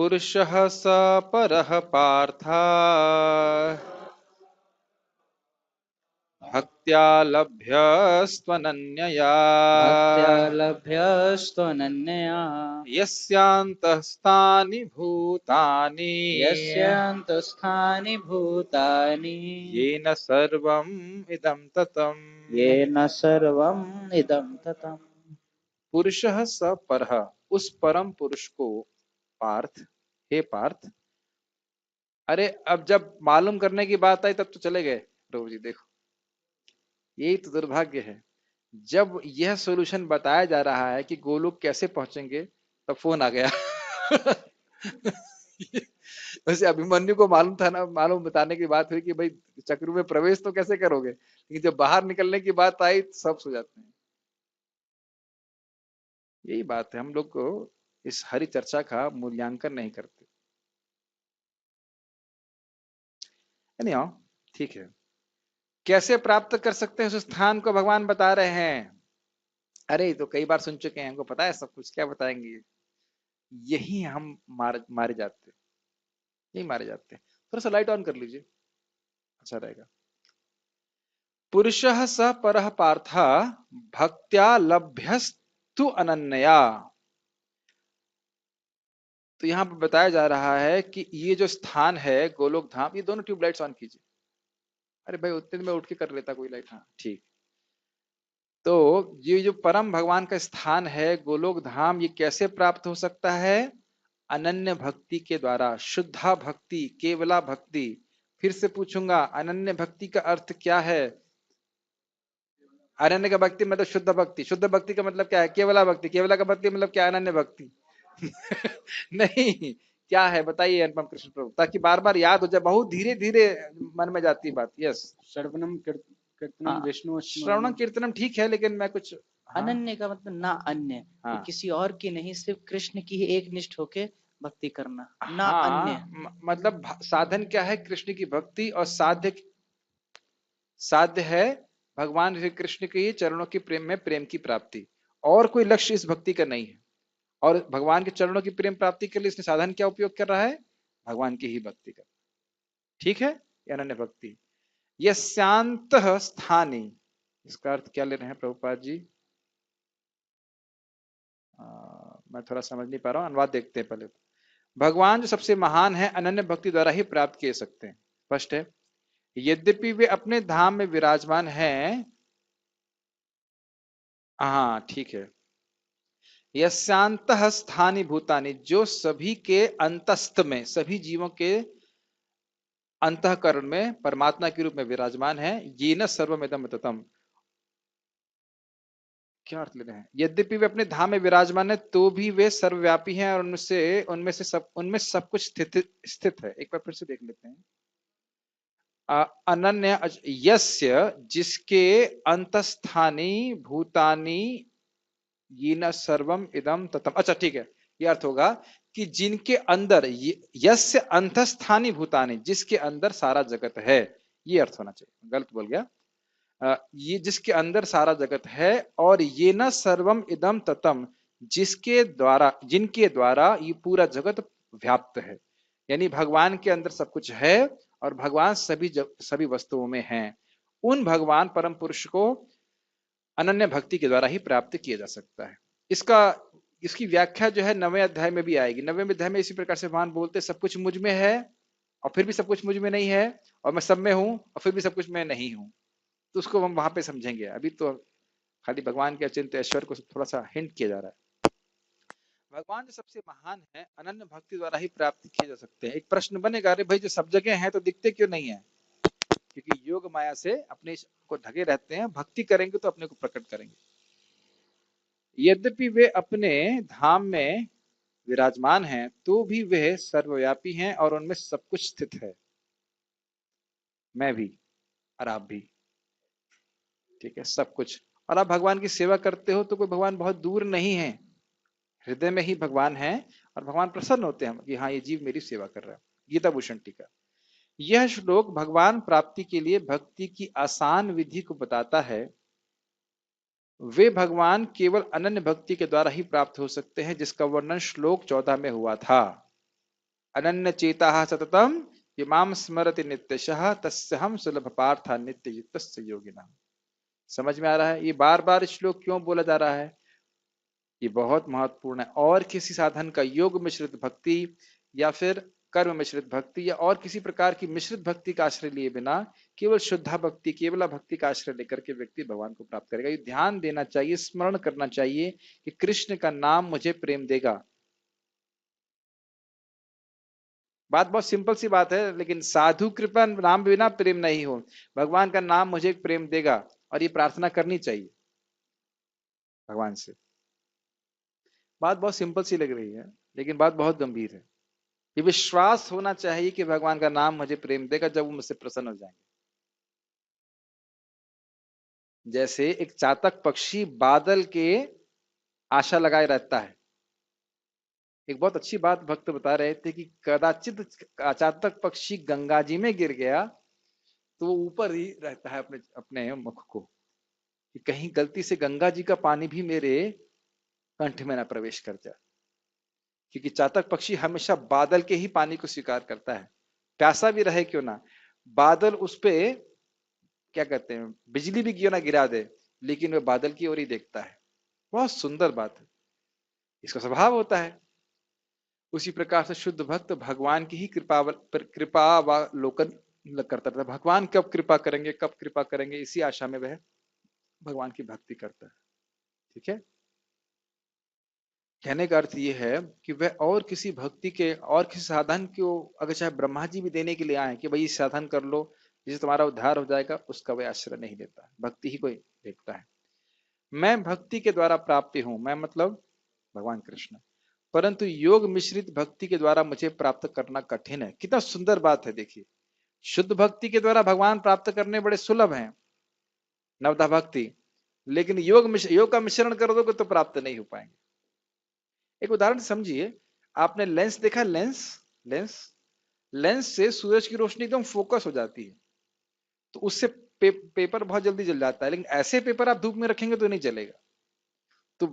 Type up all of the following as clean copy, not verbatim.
पुरुषः स परः पार्थ भक्त्या लभ्यस्त्वनन्यया भक्त्या लभ्यस्त्वनन्यया यस्यान्तःस्थानि भूतानि यस्यान्तस्थानि भूतानि येन सर्वम् इदं ततम्। येन सर्वम् इदं ततम्। पुरुषः स परः, उस परम पुरुष को पार्थ, हे पार्थ। अरे अब जब मालूम करने की बात आई तब तो चले गए प्रभु जी। देखो यही तो दुर्भाग्य है, जब यह सॉल्यूशन बताया जा रहा है कि गोलोक कैसे पहुंचेंगे तब फोन आ गया। वैसे अभिमन्यु को मालूम था ना, मालूम बताने की बात हुई कि भाई चक्र में प्रवेश तो कैसे करोगे, लेकिन जब बाहर निकलने की बात आई तो सब सो जाते हैं। यही बात है, हम लोग को इस हरि चर्चा का मूल्यांकन नहीं करते। anyhow, ठीक है। कैसे प्राप्त कर सकते हैं उस स्थान को भगवान बता रहे हैं। अरे ये तो कई बार सुन चुके हैं, हमको पता है सब कुछ, क्या बताएंगे। यही हम मारे जाते हैं, यही मारे जाते हैं। थोड़ा सा लाइट ऑन कर लीजिए, अच्छा रहेगा। पुरुषः स परः पार्थ भक्त्या लभ्यस्तु अनन्या। तो यहाँ पर बताया जा रहा है कि ये जो स्थान है गोलोक धाम, ये दोनों ट्यूबलाइट्स ऑन कीजिए। अरे भाई उतने में उठ के कर लेता कोई लाइट, हाँ ठीक। तो ये जो परम भगवान का स्थान है गोलोक धाम, ये कैसे प्राप्त हो सकता है? अनन्य भक्ति के द्वारा, शुद्धा भक्ति, केवला भक्ति। फिर से पूछूंगा, अनन्य भक्ति का अर्थ क्या है? अनन्य का भक्ति मतलब शुद्ध भक्ति, शुद्ध भक्ति का मतलब क्या है? केवला भक्ति, केवला का भक्ति मतलब क्या है? अनन्य भक्ति। नहीं, क्या है बताइए अनुपम कृष्ण प्रभु, ताकि बार बार याद हो जाए, बहुत धीरे धीरे मन में जाती है बात। यस, श्रवणम कीर्तनम हाँ, विष्णु श्रवणम स्मरणम। कीर्तनम ठीक है, लेकिन मैं कुछ, हाँ अनन्य का मतलब ना अन्य, कि हाँ किसी और की नहीं, सिर्फ कृष्ण की ही एक निष्ठ होके भक्ति करना, ना अन्य। हाँ, मतलब साधन क्या है? कृष्ण की भक्ति, और साध्य, साध्य है भगवान श्री कृष्ण के चरणों की प्रेम में प्रेम की प्राप्ति। और कोई लक्ष्य इस भक्ति का नहीं है। और भगवान के चरणों की प्रेम प्राप्ति के लिए इसने साधन क्या उपयोग कर रहा है? भगवान की ही भक्ति का। ठीक है, ये अनन्य भक्ति। यह शांत स्थानी, इसका अर्थ क्या ले रहे हैं प्रभुपाद जी? मैं थोड़ा समझ नहीं पा रहा हूं, अनुवाद देखते हैं पहले। भगवान जो सबसे महान है, अनन्य भक्ति द्वारा ही प्राप्त किए सकते हैं, स्पष्ट है। यद्यपि वे अपने धाम में विराजमान हैं, हाँ ठीक है। यह शांत स्थानी भूतानी, जो सभी के अंतस्थ में, सभी जीवों के अंतःकरण में परमात्मा के रूप में विराजमान है। ये न सर्वमिदं ततम, क्या अर्थ ले रहे हैं? यद्यपि वे अपने धाम में विराजमान है तो भी वे सर्वव्यापी हैं, और उनमें सब कुछ स्थित है। एक बार फिर से देख लेते हैं। अनन्य यस्य, जिसके अंतस्थानी भूतानी, ये न सर्वम इदम ततम। अच्छा ठीक है, ये अर्थ होगा कि जिनके अंदर, यस्य अंतस्थानी भूतानी, जिसके अंदर सारा जगत है, ये अर्थ होना चाहिए, गलत बोल गया। ये जिसके अंदर सारा जगत है, और ये न सर्वम इदम ततम, जिसके द्वारा, जिनके द्वारा ये पूरा जगत व्याप्त है। यानी भगवान के अंदर सब कुछ है, और भगवान सभी वस्तुओं में हैं। उन भगवान परम पुरुष को अनन्य भक्ति के द्वारा ही प्राप्त किया जा सकता है। इसका, इसकी व्याख्या जो है 9वें अध्याय में भी आएगी। 9वें अध्याय में इसी प्रकार से भगवान बोलते, सब कुछ मुझ में है और फिर भी सब कुछ मुझ में नहीं है, और मैं सब में हूं और फिर भी सब कुछ मैं नहीं हूं। तो उसको हम वहां पे समझेंगे। अभी तो खाली भगवान के अचिंत्य ऐश्वर्य को थोड़ा सा हिंट किया जा रहा है। भगवान जो सबसे महान है, अनन्य भक्ति द्वारा ही प्राप्त किए जा सकते हैं। एक प्रश्न बनेगा, अरे भाई जो सब जगह है तो दिखते क्यों नहीं है? क्योंकि योग माया से अपने को ढके रहते हैं, भक्ति करेंगे तो अपने को प्रकट करेंगे। यद्यपि वे अपने धाम में विराजमान हैं तो भी वे सर्वव्यापी हैं, और उनमें सब कुछ स्थित है। मैं भी और आप भी, ठीक है, सब कुछ। और आप भगवान की सेवा करते हो तो कोई भगवान बहुत दूर नहीं है, हृदय में ही भगवान है। और भगवान प्रसन्न होते हैं कि हाँ ये जीव मेरी सेवा कर रहा है। गीता भूषण टीका। यह श्लोक भगवान प्राप्ति के लिए भक्ति की आसान विधि को बताता है। वे भगवान केवल अनन्य भक्ति के द्वारा ही प्राप्त हो सकते हैं, जिसका वर्णन श्लोक 14 में हुआ था। अनन्य चेता सततम इमाम स्मरति नित्यशः तस्यहम सुलभ पार्था नित्य युक्तस्य योगिना। समझ में आ रहा है ये बार बार श्लोक क्यों बोला जा रहा है? ये बहुत महत्वपूर्ण है। और किसी साधन का योग मिश्रित भक्ति या फिर कर्म मिश्रित भक्ति या और किसी प्रकार की मिश्रित भक्ति का आश्रय लिए बिना केवल शुद्धा भक्ति केवल भक्ति का आश्रय लेकर के व्यक्ति भगवान को प्राप्त करेगा। ये ध्यान देना चाहिए, स्मरण करना चाहिए कि कृष्ण का नाम मुझे प्रेम देगा। बात बहुत सिंपल सी बात है, लेकिन साधु कृपा नाम बिना प्रेम नहीं हो। भगवान का नाम मुझे प्रेम देगा और ये प्रार्थना करनी चाहिए भगवान से। बात बहुत सिंपल सी लग रही है लेकिन बात बहुत गंभीर है। ये विश्वास होना चाहिए कि भगवान का नाम मुझे प्रेम देगा जब वो मुझसे प्रसन्न हो जाएंगे। जैसे एक चातक पक्षी बादल के आशा लगाए रहता है। एक बहुत अच्छी बात भक्त बता रहे थे कि कदाचित चातक पक्षी गंगा जी में गिर गया तो वो ऊपर ही रहता है अपने अपने मुख को, कि कहीं गलती से गंगा जी का पानी भी मेरे कंठ में ना प्रवेश कर जाए। क्योंकि चातक पक्षी हमेशा बादल के ही पानी को स्वीकार करता है, प्यासा भी रहे क्यों ना। बादल उस पे क्या कहते हैं, बिजली भी क्यों ना गिरा दे, लेकिन वह बादल की ओर ही देखता है। बहुत सुंदर बात है, इसका स्वभाव होता है। उसी प्रकार से शुद्ध भक्त भगवान की ही कृपावलोकन करता रहता है। भगवान कब कृपा करेंगे, कब कृपा करेंगे, इसी आशा में वह भगवान की भक्ति करता है। ठीक है, कहने का अर्थ यह है कि वह और किसी भक्ति के और किसी साधन को, अगर चाहे ब्रह्मा जी भी देने के लिए आए कि भाई साधन कर लो जिससे तुम्हारा उद्धार हो जाएगा, उसका वह आश्रय नहीं लेता। भक्ति ही कोई देखता है। मैं भक्ति के द्वारा प्राप्ति हूं, मैं मतलब भगवान कृष्ण, परंतु योग मिश्रित भक्ति के द्वारा मुझे प्राप्त करना कठिन है। कितना सुंदर बात है, देखिए। शुद्ध भक्ति के द्वारा भगवान प्राप्त करने बड़े सुलभ हैं, नवधा भक्ति, लेकिन योग का मिश्रण कर दोगे तो प्राप्त नहीं हो पाएंगे। एक उदाहरण समझिए, आपने लेंस देखा, लेंस लेंस लेंस से सूरज की रोशनी एकदम फोकस हो जाती है, तो उससे पेपर बहुत जल्दी जल जाता है, लेकिन ऐसे पेपर आप धूप में रखेंगे तो नहीं जलेगा। तो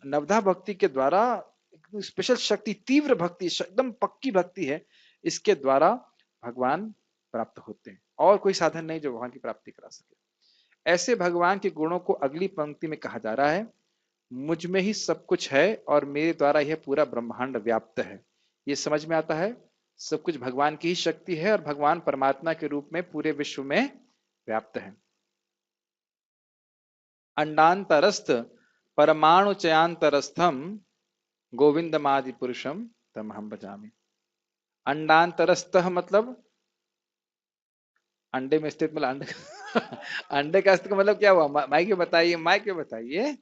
नवधा भक्ति के द्वारा स्पेशल शक्ति, तीव्र भक्ति, एकदम पक्की भक्ति है, इसके द्वारा भगवान प्राप्त होते हैं, और कोई साधन नहीं जो भगवान की प्राप्ति करा सके। ऐसे भगवान के गुणों को अगली पंक्ति में कहा जा रहा है, मुझ में ही सब कुछ है और मेरे द्वारा यह पूरा ब्रह्मांड व्याप्त है। ये समझ में आता है, सब कुछ भगवान की ही शक्ति है और भगवान परमात्मा के रूप में पूरे विश्व में व्याप्त है। अंडांतरस्थ परमाणु चयांतरस्थम गोविंदमादि पुरुषम तमहम भजामि। अंडांतरस्थ मतलब अंडे में स्थित, मतलब अंडे अंडे का अस्तित्व मतलब क्या हुआ, माइक बताइए, माइक बताइए।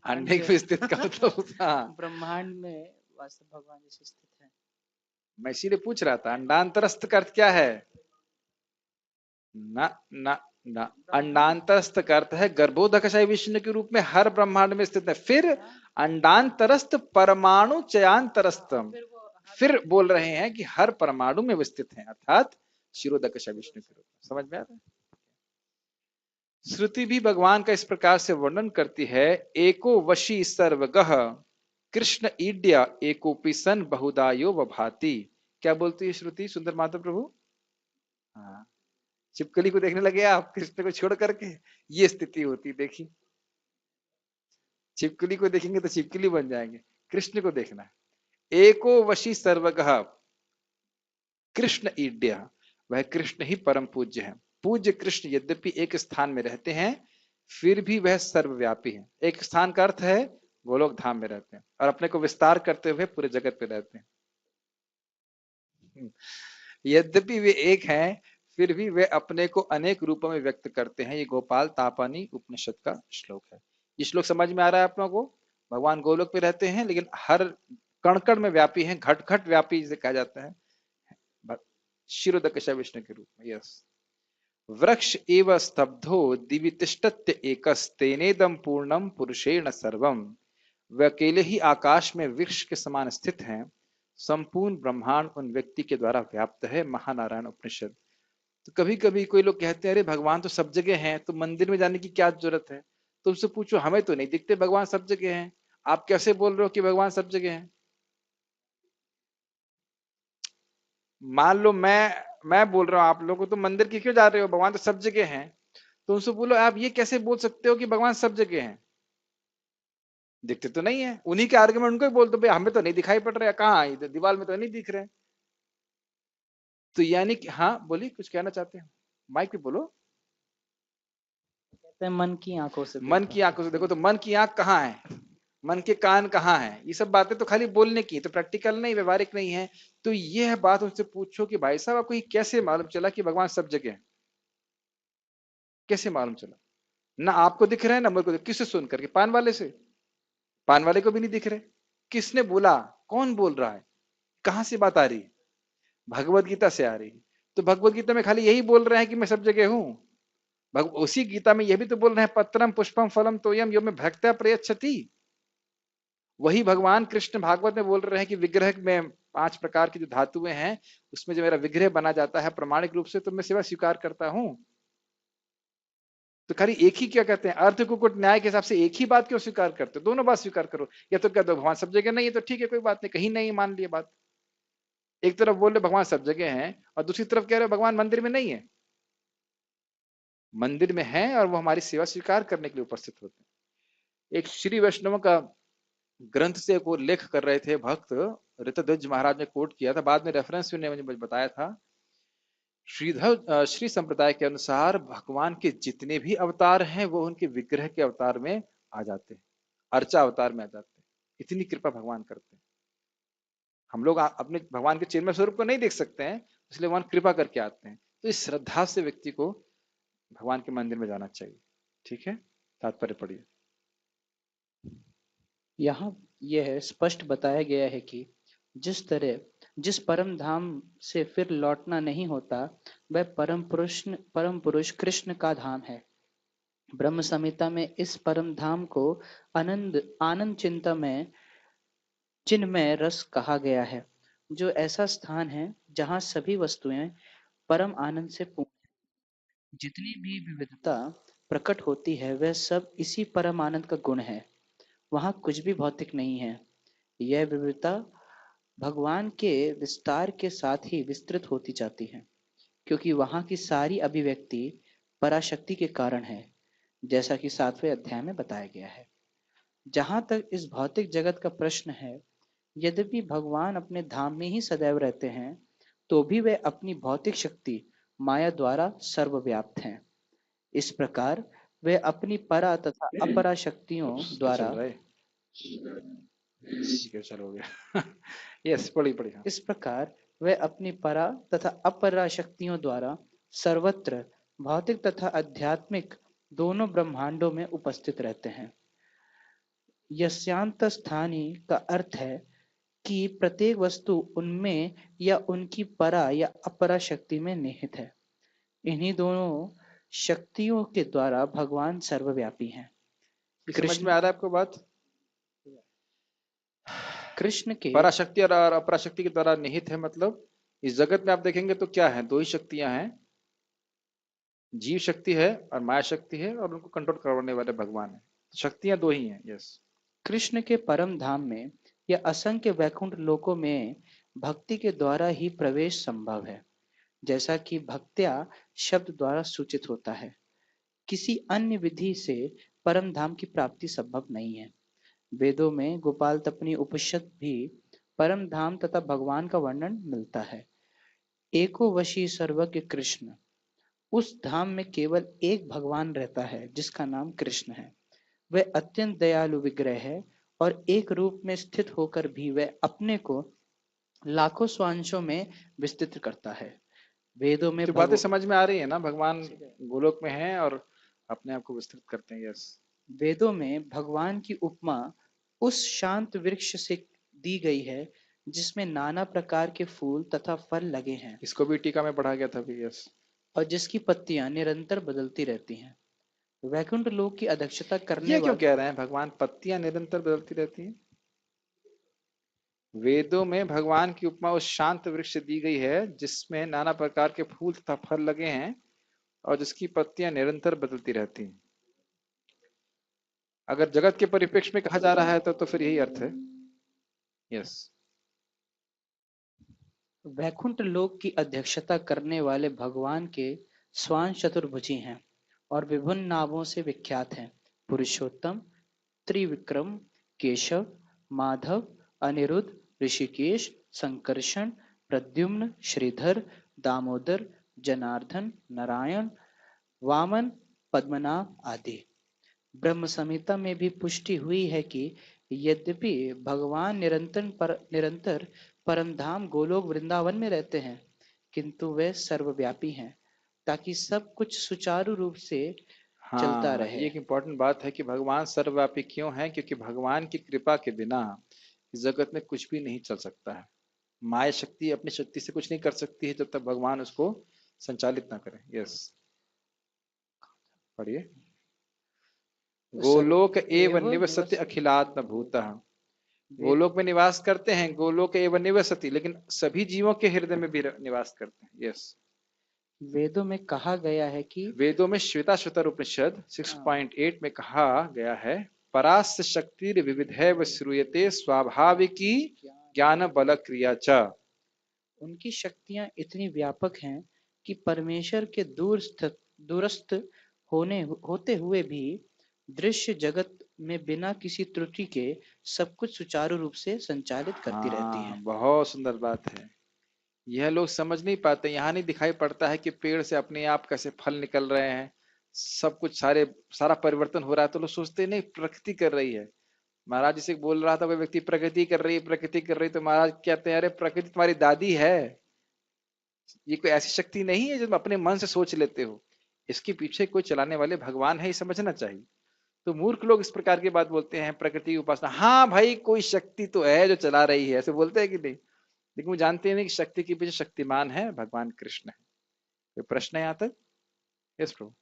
अंडे में स्थित का मतलब हाँ, ब्रह्मांड में वास्तव भगवान जैसे स्थित है। मैं इसीलिए पूछ रहा था अंडांतरस्थ का अर्थ क्या है। ना ना ना, अंडांतरस्थ का अर्थ है गर्भोदकशायी विष्णु के रूप में हर ब्रह्मांड में स्थित है। फिर अंडांतरस्थ परमाणु चयांतरस्थम, फिर बोल रहे हैं कि हर परमाणु में स्थित है, अर्थात शिरोदकशायी विष्णु के रूप में। समझ में आ रहा है। श्रुति भी भगवान का इस प्रकार से वर्णन करती है, एको वशी सर्वगः कृष्ण ईड्या एकोपि सन बहुदायो वभाति। क्या बोलती है श्रुति, सुंदर माता प्रभु? हाँ, छिपकली को देखने लगे आप कृष्ण को छोड़ करके, ये स्थिति होती। देखी, छिपकली को देखेंगे तो छिपकली बन जाएंगे, कृष्ण को देखना है। एको वशी सर्वगः कृष्ण ईड्या, वह कृष्ण ही परम पूज्य है। पूज्य कृष्ण यद्यपि एक स्थान में रहते हैं, फिर भी वह सर्वव्यापी है। एक स्थान का अर्थ है गोलोक धाम में रहते हैं और अपने को विस्तार करते हुए पूरे जगत पे रहते हैं। यद्यपि वे एक हैं, फिर भी वे अपने को अनेक रूपों में व्यक्त करते हैं। ये गोपाल तापानी उपनिषद का श्लोक है। ये श्लोक समझ में आ रहा है आप लोगों को? भगवान गोलोक पे रहते हैं लेकिन हर कण कण में व्यापी हैं, घट घट व्यापी जिसे कहा जाता है, शिरोदकशा विष्णु के रूप में। यस, वृक्ष एव स्तब्धो दिवि तिष्ठत्य एकस्तेनेदम पूर्णम पुरुषेण सर्वम। वे अकेले ही आकाश में वृक्ष के समान स्थित हैं, संपूर्ण ब्रह्मांड उन व्यक्ति के द्वारा व्याप्त है। महानारायण उपनिषद। तो कभी कभी कोई लोग कहते हैं, अरे भगवान तो सब जगह हैं, तो मंदिर में जाने की क्या जरूरत है? तुमसे पूछो, हमें तो नहीं दिखते भगवान सब जगह हैं, आप कैसे बोल रहे हो कि भगवान सब जगह हैं? मान लो मैं बोल रहा हूं आप लोगों को, तो मंदिर की क्यों जा रहे हो, भगवान तो सब जगह हैं। तो उनसे बोलो आप ये कैसे बोल सकते हो कि भगवान सब जगह हैं, दिखते तो नहीं है। उन्हीं के आर्गुमेंट उनको ही बोल दो, भाई हमें तो नहीं दिखाई पड़ रहा है, कहाँ इधर दीवार में तो नहीं दिख रहे। तो यानी कि हाँ बोलिए, कुछ कहना चाहते हैं, माइक पे बोलो। कहते हैं मन की आंखों से मन देखा। की आंखों से देखो, तो मन की आंख कहाँ है, मन के कान कहाँ है, ये सब बातें तो खाली बोलने की, तो प्रैक्टिकल नहीं, व्यवहारिक नहीं है। तो यह बात उनसे पूछो कि भाई साहब आपको ये कैसे मालूम चला कि भगवान सब जगह है, कैसे मालूम चला। ना आपको दिख रहे हैं ना मेरे को किससे सुन करके, पान वाले से, पान वाले को भी नहीं दिख रहे। किसने बोला, कौन बोल रहा है, कहां से बात आ रही है, भगवत गीता से आ रही है। तो भगवत गीता में खाली यही बोल रहे हैं कि मैं सब जगह हूं। उसी गीता में यह भी तो बोल रहे हैं, पत्रम पुष्पम फलम तोयम यो में भक्त्या प्रयच्छति। वही भगवान कृष्ण भागवत में बोल रहे हैं कि विग्रह में 5 प्रकार की जो धातुएं हैं, उसमें जो मेरा विग्रह बना जाता है प्रमाणिक रूप से, तो मैं सेवा स्वीकार करता हूं। तो खाली एक ही क्या कहते हैं, अर्थ कुकुट न्याय के हिसाब से एक ही बात क्यों स्वीकार करते हो, दोनों बात स्वीकार करो। या तो कह दो भगवान सब जगह नहीं है, तो ठीक है कोई बात नहीं, कहीं नहीं मान लिया बात। एक तरफ बोल रहे भगवान सब जगह है, और दूसरी तरफ कह रहे भगवान मंदिर में नहीं है। मंदिर में है और वो हमारी सेवा स्वीकार करने के लिए उपस्थित होते हैं। एक श्री वैष्णव का ग्रंथ से वो लेख कर रहे थे भक्त ऋतध्वज महाराज ने कोट किया था, बाद में रेफरेंस ने मुझे बताया था। श्रीधर श्री संप्रदाय के अनुसार भगवान के जितने भी अवतार हैं वो उनके विग्रह के अवतार में आ जाते हैं, अर्चा अवतार में आ जाते हैं। इतनी कृपा भगवान करते हैं। हम लोग अपने भगवान के चिन्मय स्वरूप को नहीं देख सकते हैं, इसलिए भगवान कृपा करके आते हैं। तो इस श्रद्धा से व्यक्ति को भगवान के मंदिर में जाना चाहिए। ठीक है, तात्पर्य पढ़िए। यहाँ यह स्पष्ट बताया गया है कि जिस परम धाम से फिर लौटना नहीं होता, वह परम पुरुष कृष्ण का धाम है। ब्रह्म संहिता में इस परम धाम को आनंद आनंद चिन्मय रस कहा गया है, जो ऐसा स्थान है जहाँ सभी वस्तुएं परम आनंद से पूर्ण। जितनी भी विविधता प्रकट होती है वह सब इसी परम आनंद का गुण है। वहाँ कुछ भी भौतिक नहीं है। यह विविधता भगवान के विस्तार के साथ ही विस्तृत होती जाती है, क्योंकि वहाँ की सारी अभिव्यक्ति पराशक्ति के कारण है, जैसा कि 7वें अध्याय में बताया गया है। जहाँ तक इस भौतिक जगत का प्रश्न है, यद्यपि भगवान अपने धाम में ही सदैव रहते हैं, तो भी वे अपनी भौतिक शक्ति माया द्वारा सर्वव्याप्त हैं। इस प्रकार वे अपनी परा तथा अपरा शक्तियों क्या चल द्वारा रहा है, ठीक है चलो हो गया। यस पढ़ी पढ़ी हाँ। इस प्रकार वे अपनी परा तथा अपरा शक्तियों द्वारा सर्वत्र भौतिक तथा आध्यात्मिक दोनों ब्रह्मांडों में उपस्थित रहते हैं। यस्यांत स्थानी का अर्थ है कि प्रत्येक वस्तु उनमें या उनकी परा या अपरा शक्ति में निहित है। इन्हीं दोनों शक्तियों के द्वारा भगवान सर्वव्यापी हैं। समझ में कृष्ण आ रहा है आपको बात। कृष्ण के पराशक्ति और अपराशक्ति के द्वारा निहित है, मतलब इस जगत में आप देखेंगे तो क्या है, दो ही शक्तियां हैं, जीव शक्ति है और माया शक्ति है, और उनको कंट्रोल करवाने वाले भगवान है। शक्तियां दो ही हैं। यस। कृष्ण के परम धाम में या असंख्य वैकुंठ लोकों में भक्ति के द्वारा ही प्रवेश संभव है, जैसा कि भक्त्या शब्द द्वारा सूचित होता है। किसी अन्य विधि से परम धाम की प्राप्ति संभव नहीं है। वेदों में गोपाल तपनी उपनिषद भी परम धाम तथा भगवान का वर्णन मिलता है। एको वशी सर्वज्ञ कृष्ण, उस धाम में केवल एक भगवान रहता है जिसका नाम कृष्ण है। वह अत्यंत दयालु विग्रह है और एक रूप में स्थित होकर भी वह अपने को लाखों स्वांशों में विस्तृत करता है। वेदों में तो बातें समझ में आ रही है ना, भगवान गोलोक में है और अपने आप को विस्तृत करते हैं। यस। वेदों में भगवान की उपमा उस शांत वृक्ष से दी गई है जिसमें नाना प्रकार के फूल तथा फल लगे हैं इसको भी टीका में पढ़ा गया था भी। यस। और जिसकी पत्तियां निरंतर बदलती रहती हैं। वैकुंठ लोक की अध्यक्षता करने ये क्यों वाले कह रहे हैं भगवान पत्तियां निरंतर बदलती रहती हैं। वेदों में भगवान की उपमा उस शांत वृक्ष से दी गई है जिसमें नाना प्रकार के फूल तथा फल लगे हैं और जिसकी पत्तियां निरंतर बदलती रहती हैं। अगर जगत के परिप्रेक्ष्य में कहा जा रहा है तो फिर यही अर्थ है। यस। वैकुंठ लोक की अध्यक्षता करने वाले भगवान के स्वान चतुर्भुजी हैं और विभिन्न नामों से विख्यात हैं। पुरुषोत्तम, त्रिविक्रम, केशव, माधव, अनिरुद्ध, ऋषिकेश, संकर्षण, प्रद्युम्न, श्रीधर, दामोदर, जनार्दन, नारायण, वामन, पद्मनाभ आदि। ब्रह्म संहिता में भी पुष्टि हुई है कि यद्यपि भगवान निरंतर परमधाम गोलोक वृंदावन में रहते हैं, किंतु वे सर्वव्यापी हैं, ताकि सब कुछ सुचारू रूप से चलता हाँ, रहे। ये एक इम्पोर्टेंट बात है कि भगवान सर्वव्यापी क्यों है, क्योंकि भगवान की कृपा के बिना इस जगत में कुछ भी नहीं चल सकता है। माया शक्ति अपनी शक्ति से कुछ नहीं कर सकती है जब तक भगवान उसको संचालित ना करे। यस, पढ़िए। सब गोलोक एव एवं निवसति निवसति अखिलात्म भूतः। वेद गोलोक में निवास करते हैं, गोलोक एव निवसति, लेकिन सभी जीवों के हृदय में भी निवास करते हैं। यस। वेदों में कहा गया है कि वेदों में श्वेताश्वतर उपनिषद 6.8 में कहा गया है, परास्य शक्ति विविधैव श्रूयते स्वाभाविकी ज्ञान बल क्रिया च। उनकी शक्तियां इतनी व्यापक हैं कि परमेश्वर के दूरस्थ होते हुए भी दृश्य जगत में बिना किसी त्रुटि के सब कुछ सुचारू रूप से संचालित करती रहती हाँ, है। बहुत सुंदर बात है। यह लोग समझ नहीं पाते, यहाँ नहीं दिखाई पड़ता है कि पेड़ से अपने आप कैसे फल निकल रहे हैं, सब कुछ सारा परिवर्तन हो रहा है, तो लोग सोचते नहीं प्रकृति कर रही है। महाराज जिसे बोल रहा था, वह व्यक्ति प्रकृति कर रही है, प्रकृति कर रही है, तो महाराज कहते हैं अरे प्रकृति तुम्हारी दादी है, ये कोई ऐसी शक्ति नहीं है जो तुम अपने मन से सोच लेते हो, इसके पीछे कोई चलाने वाले भगवान है, ये समझना चाहिए। तो मूर्ख लोग इस प्रकार की बात बोलते हैं, प्रकृति की उपासना, हाँ भाई कोई शक्ति तो है जो चला रही है, ऐसे बोलते हैं कि नहीं, लेकिन वो जानते नहीं कि शक्ति के पीछे शक्तिमान है भगवान कृष्ण है। कोई प्रश्न है यहाँ तक? यस प्रभु।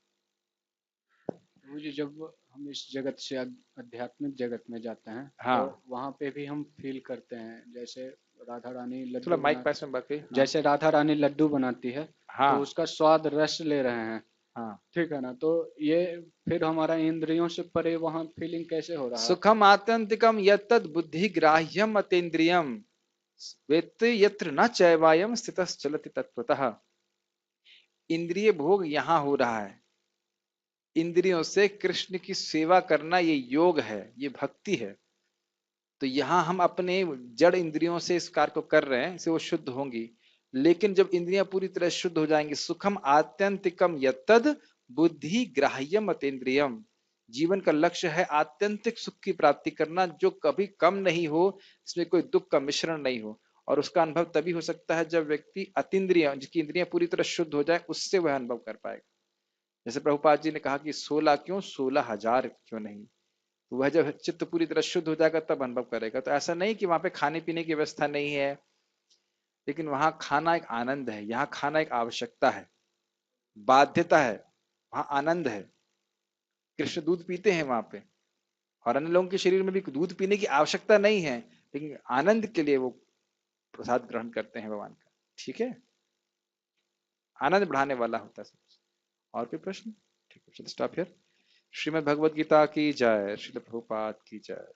वो जी जब हम इस जगत से आध्यात्मिक जगत में जाते हैं तो हाँ, वहाँ पे भी हम फील करते हैं, जैसे राधा रानी थोड़ा लड्डू माइक बना पास में बाकी। हाँ जैसे राधा रानी लड्डू बनाती है तो हाँ उसका स्वाद रस ले रहे हैं, हाँ। ठीक है ना। तो ये फिर हमारा इंद्रियों से परे वहाँ फीलिंग कैसे हो रहा है? सुखम आत्यंतिकम यत्तद् बुद्धि ग्राह्यम अतीन्द्रियम वेत्ति यत्र न चैवायम स्थितश्चलति तत्वतः। इंद्रिय भोग यहाँ हो रहा है, इंद्रियों से कृष्ण की सेवा करना ये योग है, ये भक्ति है। तो यहाँ हम अपने जड़ इंद्रियों से इस कार्य को कर रहे हैं, इससे वो शुद्ध होंगी। लेकिन जब इंद्रियां पूरी तरह शुद्ध हो जाएंगी, सुखम आत्यंतिकम यत्तद् बुद्धि ग्राह्यम अतीन्द्रियम, जीवन का लक्ष्य है आत्यंतिक सुख की प्राप्ति करना, जो कभी कम नहीं हो, इसमें कोई दुख का मिश्रण नहीं हो। और उसका अनुभव तभी हो सकता है जब व्यक्ति अतीन्द्रिय, जिसकी इंद्रियां पूरी तरह शुद्ध हो जाए, उससे वह अनुभव कर पाएगा। जैसे प्रभुपाद जी ने कहा कि 16 क्यों, 16,000 क्यों नहीं। तो वह जब चित्त पूरी तरह शुद्ध हो जाएगा तब अनुभव करेगा। तो ऐसा नहीं कि वहां पे खाने पीने की व्यवस्था नहीं है, लेकिन वहां खाना एक आनंद है, यहाँ खाना एक आवश्यकता है, बाध्यता है, वहां आनंद है। कृष्ण दूध पीते हैं वहां पे, और अन्य लोगों के शरीर में भी दूध पीने की आवश्यकता नहीं है, लेकिन आनंद के लिए वो प्रसाद ग्रहण करते हैं भगवान का। ठीक है, आनंद बढ़ाने वाला होता है सब। और कोई प्रश्न? ठीक है, स्टॉप हियर। श्रीमद् भगवद गीता की जय, श्रील प्रभुपाद की जय।